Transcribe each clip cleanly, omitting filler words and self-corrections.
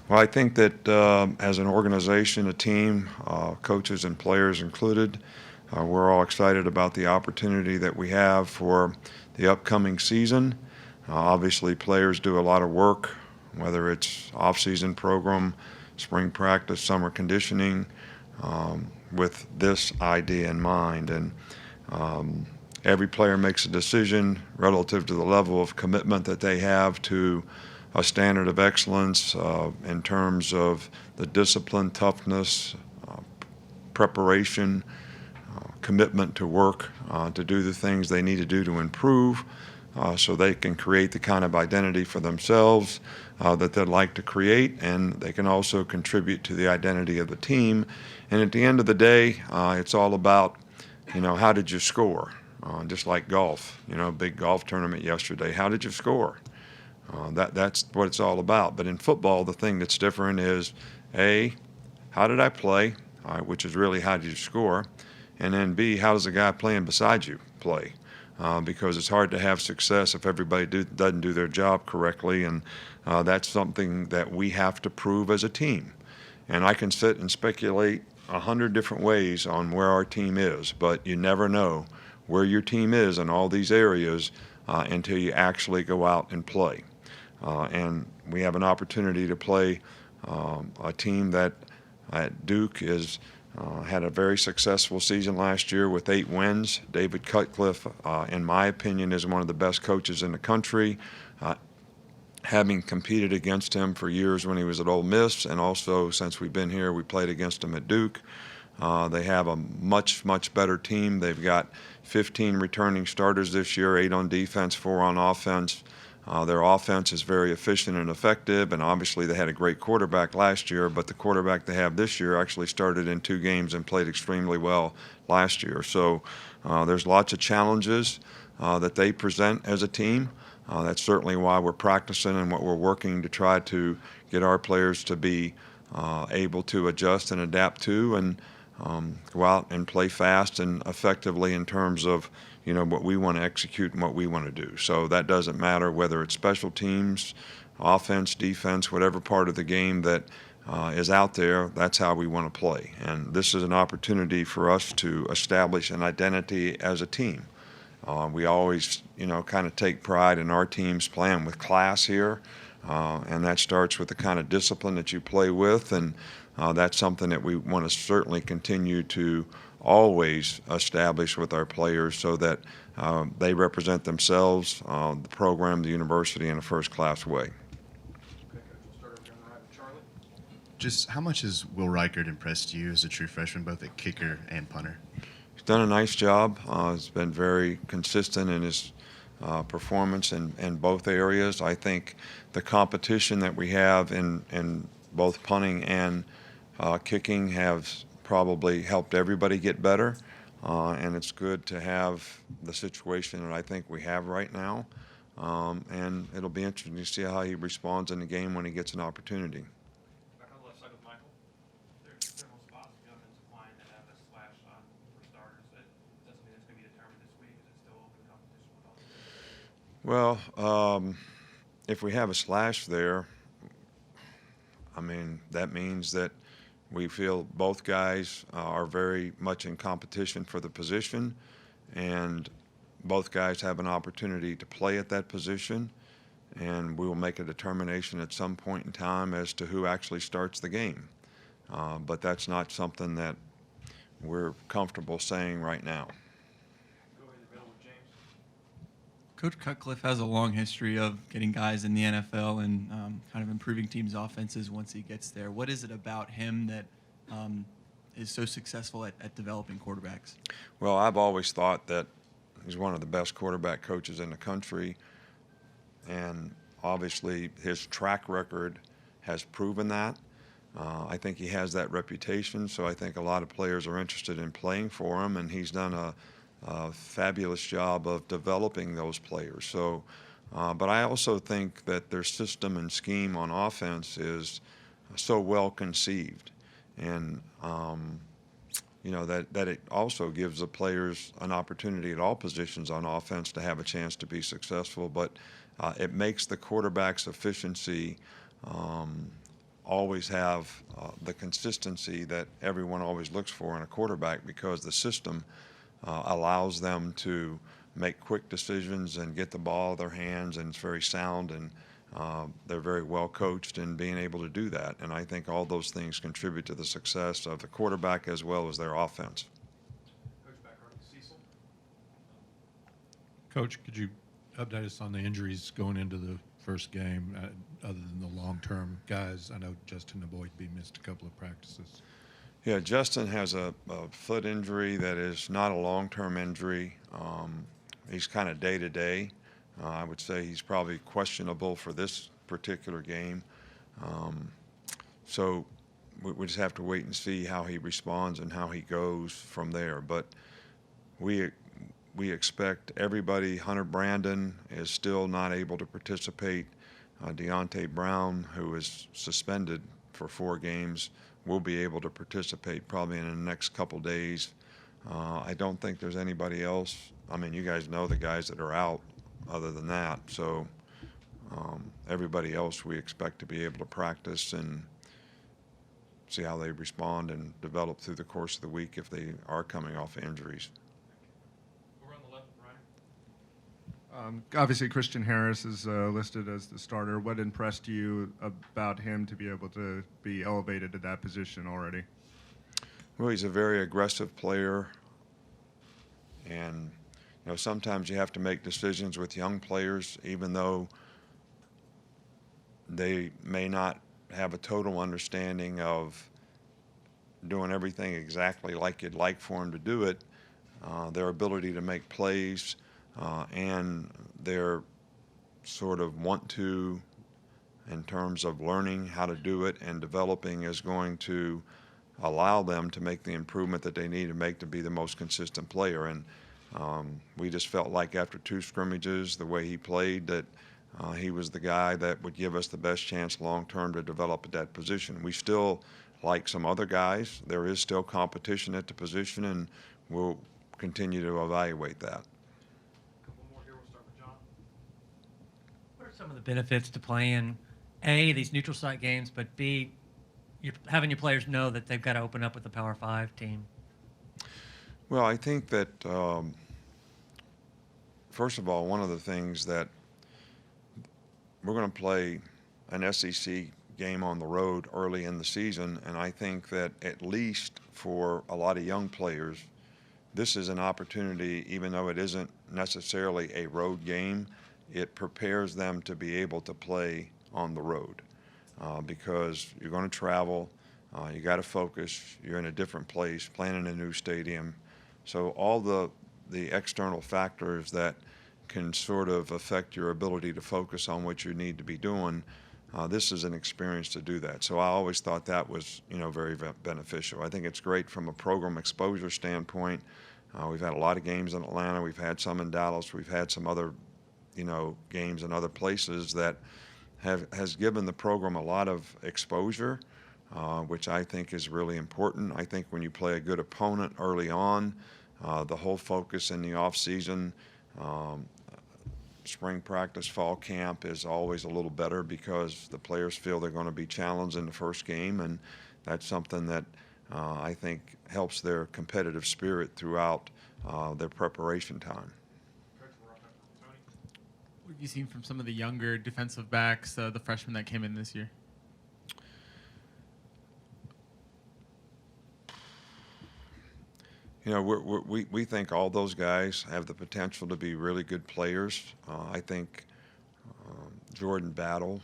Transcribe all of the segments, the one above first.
Well, I think that as an organization, a team, coaches and players included, we're all excited about the opportunity that we have for the upcoming season. Obviously, players do a lot of work, whether it's off-season program, spring practice, summer conditioning, with this idea in mind. And every player makes a decision relative to the level of commitment that they have to a standard of excellence in terms of the discipline, toughness, uh, preparation, commitment to work, to do the things they need to do to improve, so they can create the kind of identity for themselves that they'd like to create, and they can also contribute to the identity of the team. And at the end of the day, it's all about, how did you score? Just like golf, big golf tournament yesterday. How did you score? That's what it's all about. But in football, the thing that's different is, A, how did I play, which is really how did you score, and then B, how does the guy playing beside you play? Because it's hard to have success if everybody doesn't do their job correctly, and that's something that we have to prove as a team. And I can sit and speculate 100 different ways on where our team is, but you never know where your team is in all these areas until you actually go out and play. And we have an opportunity to play a team that at Duke is had a very successful season last year with 8 wins. David Cutcliffe, in my opinion, is one of the best coaches in the country. Having competed against him for years when he was at Ole Miss, and also since we've been here, we played against him at Duke. They have a much, much better team. They've got 15 returning starters this year, 8 on defense, 4 on offense. Their offense is very efficient and effective, and obviously they had a great quarterback last year, but the quarterback they have this year actually started in 2 games and played extremely well last year. So there's lots of challenges that they present as a team. That's certainly why we're practicing and what we're working to try to get our players to be able to adjust and adapt to, and go out and play fast and effectively in terms of what we want to execute and what we want to do. So that doesn't matter whether it's special teams, offense, defense, whatever part of the game that is out there, that's how we want to play. And this is an opportunity for us to establish an identity as a team. We always, kind of take pride in our teams playing with class here, and that starts with the kind of discipline that you play with, and that's something that we want to certainly continue to always establish with our players so that they represent themselves, the program, the university in a first-class way. Just how much has Will Reichert impressed you as a true freshman, both at kicker and punter? He's done a nice job. He's been very consistent in his performance in both areas. I think the competition that we have in both punting and kicking has probably helped everybody get better, and it's good to have the situation that I think we have right now, and it'll be interesting to see how he responds in the game when he gets an opportunity. Back on the left side with Michael. There's several spots in the offensive line that have a slash on for starters. Is that something that's going to be determined this week? Is it still open competition with all? Well, if we have a slash there, I mean, that means that we feel both guys are very much in competition for the position, and both guys have an opportunity to play at that position, and we will make a determination at some point in time as to who actually starts the game. But that's not something that we're comfortable saying right now. Go in the middle with James. Coach Cutcliffe has a long history of getting guys in the NFL and kind of improving teams' offenses once he gets there. What is it about him that is so successful at developing quarterbacks? Well, I've always thought that he's one of the best quarterback coaches in the country, and obviously his track record has proven that. I think he has that reputation, so I think a lot of players are interested in playing for him, and he's done a fabulous job of developing those players. So, but I also think that their system and scheme on offense is so well conceived, and that it also gives the players an opportunity at all positions on offense to have a chance to be successful. But it makes the quarterback's efficiency always have the consistency that everyone always looks for in a quarterback, because the system allows them to make quick decisions and get the ball in their hands, and it's very sound, and they're very well coached in being able to do that. And I think all those things contribute to the success of the quarterback as well as their offense. Coach, back over to Cecil. Coach, could you update us on the injuries going into the first game, other than the long-term guys? I know Justin Aboybe missed a couple of practices. Yeah, Justin has a foot injury that is not a long-term injury. He's kind of day-to-day. I would say he's probably questionable for this particular game. So we just have to wait and see how he responds and how he goes from there. But we expect everybody. Hunter Brandon is still not able to participate. Deontay Brown, who is suspended for 4 games, will be able to participate probably in the next couple days. I don't think there's anybody else. I mean, you guys know the guys that are out other than that. So everybody else we expect to be able to practice and see how they respond and develop through the course of the week if they are coming off injuries. Over on the left, Ryan. Obviously, Christian Harris is listed as the starter. What impressed you about him to be able to be elevated to that position already? Well, he's a very aggressive player, and sometimes you have to make decisions with young players, even though they may not have a total understanding of doing everything exactly like you'd like for them to do it. Their ability to make plays and their sort of want to, in terms of learning how to do it and developing, is going to allow them to make the improvement that they need to make to be the most consistent player. And we just felt like after 2 scrimmages, the way he played, that he was the guy that would give us the best chance long term to develop at that position. We still like some other guys. There is still competition at the position, and we'll continue to evaluate that. Couple more here. We'll start with John. What are some of the benefits to playing, A, these neutral site games, but B, you're having your players know that they've got to open up with the Power 5 team? Well, I think that, first of all, one of the things that we're going to play an SEC game on the road early in the season, and I think that at least for a lot of young players, this is an opportunity, even though it isn't necessarily a road game, it prepares them to be able to play on the road because you're going to travel, you got to focus, you're in a different place, playing in a new stadium. So all the external factors that can sort of affect your ability to focus on what you need to be doing, this is an experience to do that. So I always thought that was, very beneficial. I think it's great from a program exposure standpoint. We've had a lot of games in Atlanta. We've had some in Dallas. We've had some other, games in other places that has given the program a lot of exposure, which I think is really important. I think when you play a good opponent early on, the whole focus in the off season, spring practice, fall camp is always a little better because the players feel they're going to be challenged in the first game, and that's something that I think helps their competitive spirit throughout their preparation time. Coach, we're up next with Tony. What have you seen from some of the younger defensive backs, the freshmen that came in this year? We think all those guys have the potential to be really good players. I think Jordan Battle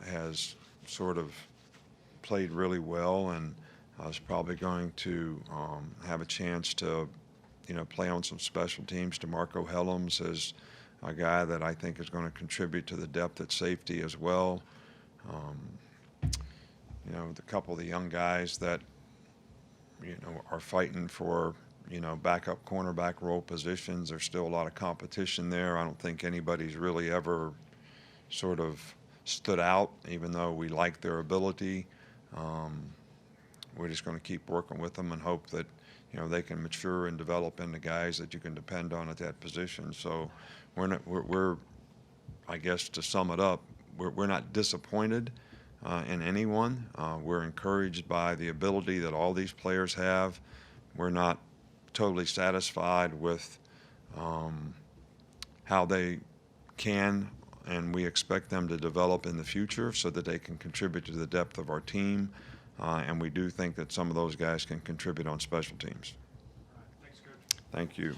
has sort of played really well and is probably going to have a chance to, play on some special teams. DeMarco Helms is a guy that I think is going to contribute to the depth at safety as well. The couple of the young guys that are fighting for, backup cornerback role positions. There's still a lot of competition there. I don't think anybody's really ever sort of stood out, even though we like their ability. We're just going to keep working with them and hope that, they can mature and develop into guys that you can depend on at that position. So we're I guess to sum it up, we're not disappointed. in anyone. We're encouraged by the ability that all these players have. We're not totally satisfied with how they can, and we expect them to develop in the future so that they can contribute to the depth of our team. And we do think that some of those guys can contribute on special teams. All right, thanks, Coach. Thank you.